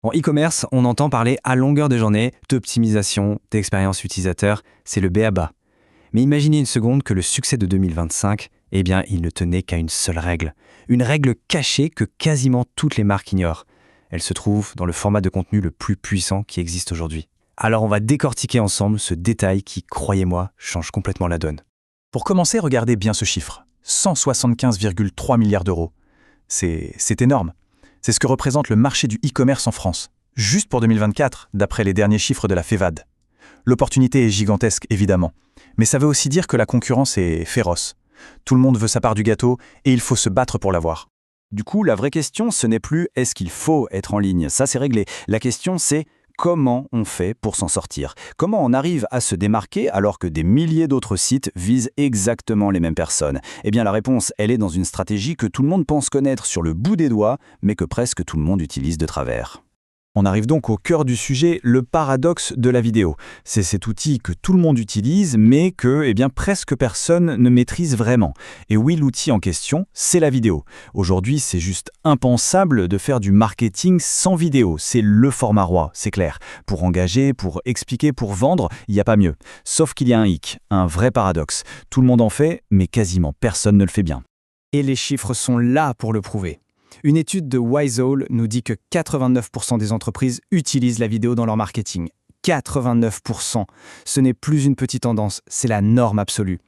En e-commerce, on entend parler à longueur de journée d'optimisation, d'expérience utilisateur, c'est le b.a.-ba. Mais imaginez une seconde que le succès de 2025, eh bien, il ne tenait qu'à une seule règle. Une règle cachée que quasiment toutes les marques ignorent. Elle se trouve dans le format de contenu le plus puissant qui existe aujourd'hui. Alors on va décortiquer ensemble ce détail qui, croyez-moi, change complètement la donne. Pour commencer, regardez bien ce chiffre. 175,3 milliards d'euros. C'est énorme. C'est ce que représente le marché du e-commerce en France, juste pour 2024, d'après les derniers chiffres de la FEVAD. L'opportunité est gigantesque, évidemment, mais ça veut aussi dire que la concurrence est féroce. Tout le monde veut sa part du gâteau et il faut se battre pour l'avoir. Du coup, la vraie question, ce n'est plus est-ce qu'il faut être en ligne, ça c'est réglé. La question c'est comment on fait pour s'en sortir. Comment on arrive à se démarquer alors que des milliers d'autres sites visent exactement les mêmes personnes. Eh bien la réponse, elle est dans une stratégie que tout le monde pense connaître sur le bout des doigts, mais que presque tout le monde utilise de travers. On arrive donc au cœur du sujet, le paradoxe de la vidéo. C'est cet outil que tout le monde utilise, mais que presque personne ne maîtrise vraiment. Et oui, l'outil en question, c'est la vidéo. Aujourd'hui, c'est juste impensable de faire du marketing sans vidéo. C'est le format roi, c'est clair. Pour engager, pour expliquer, pour vendre, il n'y a pas mieux. Sauf qu'il y a un hic, un vrai paradoxe. Tout le monde en fait, mais quasiment personne ne le fait bien. Et les chiffres sont là pour le prouver. Une étude de Wiseall nous dit que 89% des entreprises utilisent la vidéo dans leur marketing. 89%. Ce n'est plus une petite tendance, c'est la norme absolue.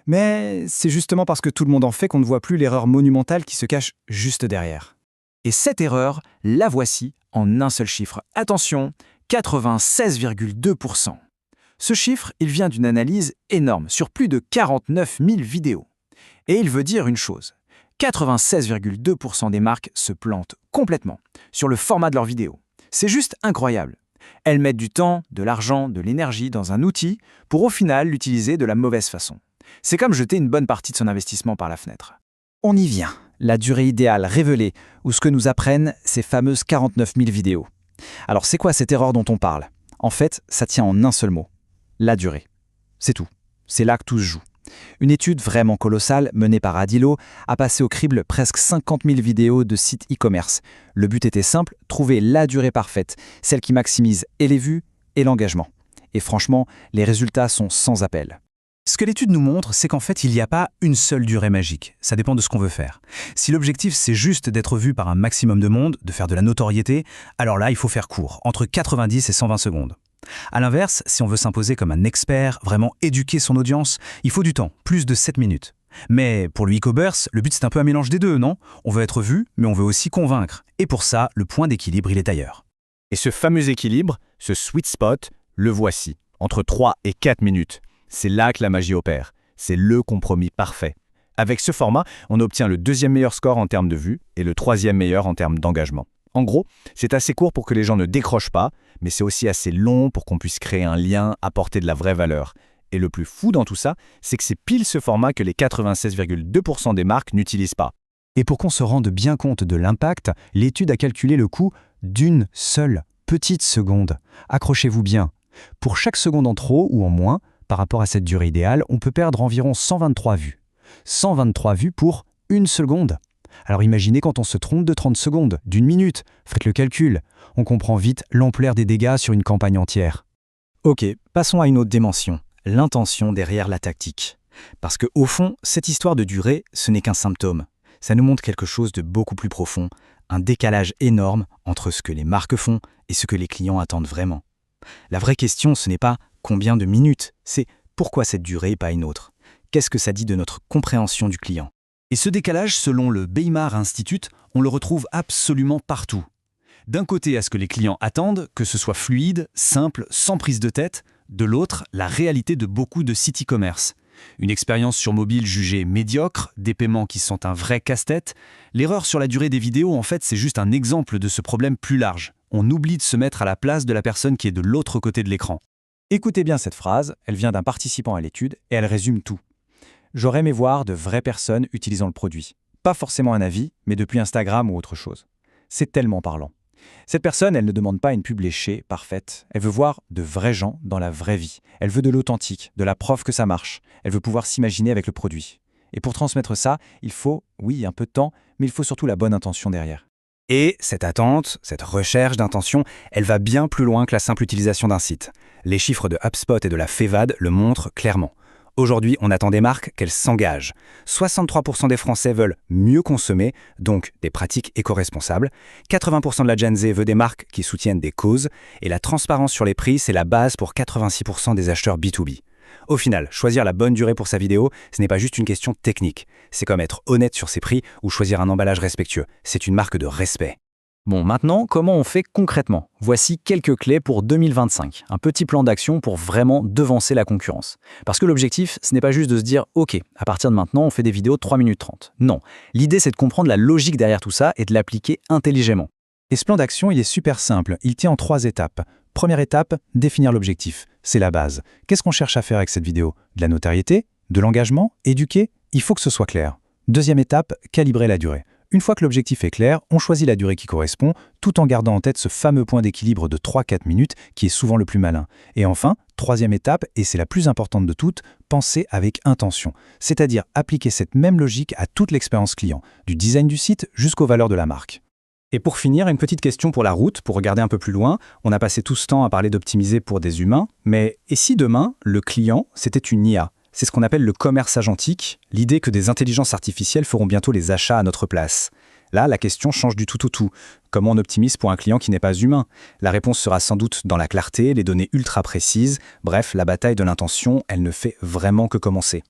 Mais c'est justement parce que tout le monde en fait qu'on ne voit plus l'erreur monumentale qui se cache juste derrière. Et cette erreur, la voici en un seul chiffre. Attention, 96,2%. Ce chiffre, il vient d'une analyse énorme sur plus de 49 000 vidéos. Et il veut dire une chose. 96,2% des marques se plantent complètement sur le format de leurs vidéos. C'est juste incroyable. Elles mettent du temps, de l'argent, de l'énergie dans un outil pour au final l'utiliser de la mauvaise façon. C'est comme jeter une bonne partie de son investissement par la fenêtre. On y vient, la durée idéale révélée, ou ce que nous apprennent ces fameuses 49 000 vidéos. Alors c'est quoi cette erreur dont on parle? En fait, ça tient en un seul mot, la durée. C'est tout, c'est là que tout se joue. Une étude vraiment colossale, menée par Adilo, a passé au crible presque 50 000 vidéos de sites e-commerce. Le but était simple, trouver la durée parfaite, celle qui maximise et les vues et l'engagement. Et franchement, les résultats sont sans appel. Ce que l'étude nous montre, c'est qu'en fait, il n'y a pas une seule durée magique. Ça dépend de ce qu'on veut faire. Si l'objectif, c'est juste d'être vu par un maximum de monde, de faire de la notoriété, alors là, il faut faire court, entre 90 et 120 secondes. A l'inverse, si on veut s'imposer comme un expert, vraiment éduquer son audience, il faut du temps, plus de 7 minutes. Mais pour le e-commerce, le but c'est un peu un mélange des deux, non? On veut être vu, mais on veut aussi convaincre. Et pour ça, le point d'équilibre, il est ailleurs. Et ce fameux équilibre, ce sweet spot, le voici, entre 3 et 4 minutes. C'est là que la magie opère. C'est le compromis parfait. Avec ce format, on obtient le deuxième meilleur score en termes de vues et le troisième meilleur en termes d'engagement. En gros, c'est assez court pour que les gens ne décrochent pas, mais c'est aussi assez long pour qu'on puisse créer un lien, apporter de la vraie valeur. Et le plus fou dans tout ça, c'est que c'est pile ce format que les 96,2% des marques n'utilisent pas. Et pour qu'on se rende bien compte de l'impact, l'étude a calculé le coût d'une seule petite seconde. Accrochez-vous bien. Pour chaque seconde en trop ou en moins, par rapport à cette durée idéale, on peut perdre environ 123 vues. 123 vues pour une seconde. Alors imaginez quand on se trompe de 30 secondes, d'une minute, faites le calcul. On comprend vite l'ampleur des dégâts sur une campagne entière. Ok, passons à une autre dimension, l'intention derrière la tactique. Parce que au fond, cette histoire de durée, ce n'est qu'un symptôme. Ça nous montre quelque chose de beaucoup plus profond, un décalage énorme entre ce que les marques font et ce que les clients attendent vraiment. La vraie question, ce n'est pas combien de minutes, c'est pourquoi cette durée et pas une autre. Qu'est-ce que ça dit de notre compréhension du client? Et ce décalage, selon le Beimar Institute, on le retrouve absolument partout. D'un côté, à ce que les clients attendent, que ce soit fluide, simple, sans prise de tête. De l'autre, la réalité de beaucoup de sites e-commerce. Une expérience sur mobile jugée médiocre, des paiements qui sont un vrai casse-tête. L'erreur sur la durée des vidéos, en fait, c'est juste un exemple de ce problème plus large. On oublie de se mettre à la place de la personne qui est de l'autre côté de l'écran. Écoutez bien cette phrase, elle vient d'un participant à l'étude et elle résume tout. J'aurais aimé voir de vraies personnes utilisant le produit. Pas forcément un avis, mais depuis Instagram ou autre chose. C'est tellement parlant. Cette personne, elle ne demande pas une pub léchée, parfaite. Elle veut voir de vrais gens dans la vraie vie. Elle veut de l'authentique, de la preuve que ça marche. Elle veut pouvoir s'imaginer avec le produit. Et pour transmettre ça, il faut, oui, un peu de temps, mais il faut surtout la bonne intention derrière. Et cette attente, cette recherche d'intention, elle va bien plus loin que la simple utilisation d'un site. Les chiffres de HubSpot et de la Fevad le montrent clairement. Aujourd'hui, on attend des marques qu'elles s'engagent. 63% des Français veulent mieux consommer, donc des pratiques éco-responsables. 80% de la Gen Z veut des marques qui soutiennent des causes. Et la transparence sur les prix, c'est la base pour 86% des acheteurs B2B. Au final, choisir la bonne durée pour sa vidéo, ce n'est pas juste une question technique. C'est comme être honnête sur ses prix ou choisir un emballage respectueux. C'est une marque de respect. Bon, maintenant, comment on fait concrètement? Voici quelques clés pour 2025. Un petit plan d'action pour vraiment devancer la concurrence. Parce que l'objectif, ce n'est pas juste de se dire « Ok, à partir de maintenant, on fait des vidéos de 3 minutes 30 ». Non, l'idée c'est de comprendre la logique derrière tout ça et de l'appliquer intelligemment. Et ce plan d'action, il est super simple. Il tient en 3 étapes. Première étape, définir l'objectif. C'est la base. Qu'est-ce qu'on cherche à faire avec cette vidéo? De la notoriété? De l'engagement? Éduquer? Il faut que ce soit clair. Deuxième étape, calibrer la durée. Une fois que l'objectif est clair, on choisit la durée qui correspond, tout en gardant en tête ce fameux point d'équilibre de 3-4 minutes qui est souvent le plus malin. Et enfin, troisième étape, et c'est la plus importante de toutes, penser avec intention. C'est-à-dire appliquer cette même logique à toute l'expérience client, du design du site jusqu'aux valeurs de la marque. Et pour finir, une petite question pour la route, pour regarder un peu plus loin. On a passé tout ce temps à parler d'optimiser pour des humains, mais et si demain, le client, c'était une IA? C'est ce qu'on appelle le commerce agentique, l'idée que des intelligences artificielles feront bientôt les achats à notre place. Là, la question change du tout au tout. Comment on optimise pour un client qui n'est pas humain? La réponse sera sans doute dans la clarté, les données ultra précises. Bref, la bataille de l'intention, elle ne fait vraiment que commencer.